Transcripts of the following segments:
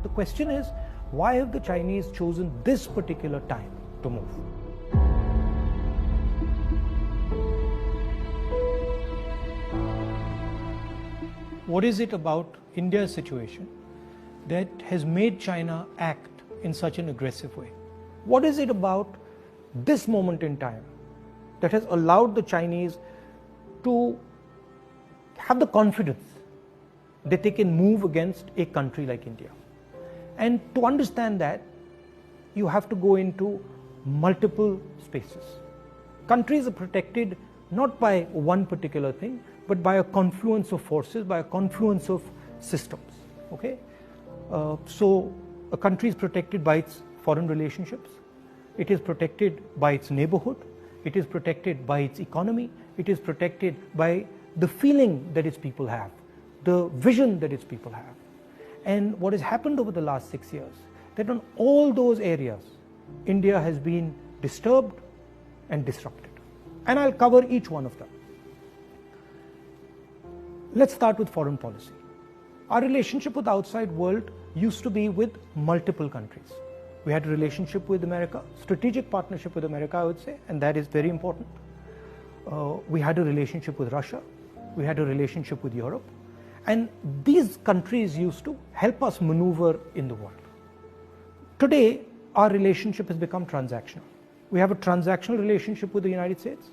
The question is, why have the Chinese chosen this particular time to move? What is it about India's situation that has made China act in such an aggressive way? What is it about this moment in time that has allowed the Chinese to have the confidence that they can move against a country like India? And to understand that, you have to go into multiple spaces. Countries are protected not by one particular thing, but by a confluence of forces, by a confluence of systems. Okay? So a country is protected by its foreign relationships, it is protected by its neighborhood, it is protected by its economy, it is protected by the feeling that its people have, the vision that its people have. And what has happened over the last 6 years, that on all those areas, India has been disturbed and disrupted. And I'll cover each one of them. Let's start with foreign policy. Our relationship with the outside world used to be with multiple countries. We had a relationship with America, strategic partnership with America, I would say, and that is very important. We had a relationship with Russia. We had a relationship with Europe. And these countries used to help us maneuver in the world. Today, our relationship has become transactional. We have a transactional relationship with the United States.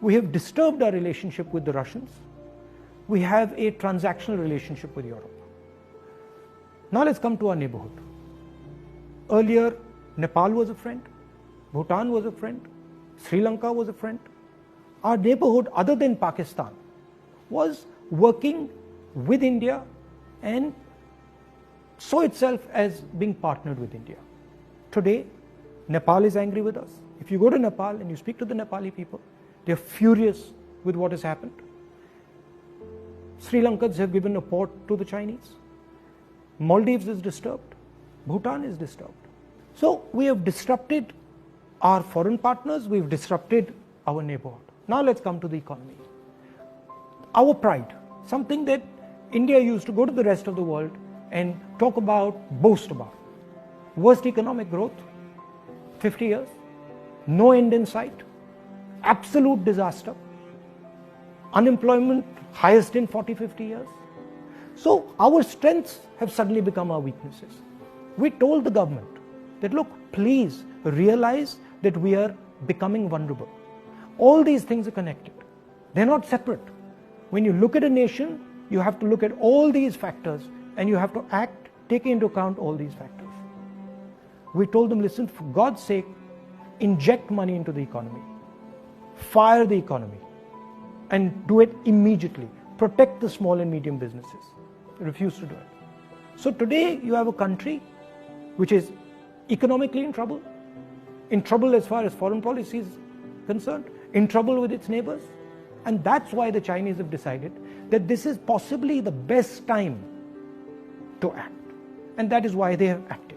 We have disturbed our relationship with the Russians. We have a transactional relationship with Europe. Now let's come to our neighborhood. Earlier, Nepal was a friend, Bhutan was a friend, Sri Lanka was a friend. Our neighborhood, other than Pakistan, was working with India and saw itself as being partnered with India. Today, Nepal is angry with us. If you go to Nepal and you speak to the Nepali people, they are furious with what has happened. Sri Lankans have given a port to the Chinese. Maldives is disturbed. Bhutan is disturbed. So we have disrupted our foreign partners, we've disrupted our neighborhood. Now let's come to the economy. Our pride, something that India used to go to the rest of the world and talk about, boast about. Worst economic growth, 50 years, no end in sight, absolute disaster, unemployment highest in 40-50 years. So our strengths have suddenly become our weaknesses. We told the government that, look, please realize that we are becoming vulnerable. All these things are connected. They're not separate. When you look at a nation, you have to look at all these factors and you have to act, taking into account all these factors. We told them, listen, for God's sake, inject money into the economy, fire the economy, and do it immediately. Protect the small and medium businesses. They refused to do it. So today you have a country which is economically in trouble as far as foreign policy is concerned, in trouble with its neighbors. And that's why the Chinese have decided that this is possibly the best time to act. And that is why they have acted.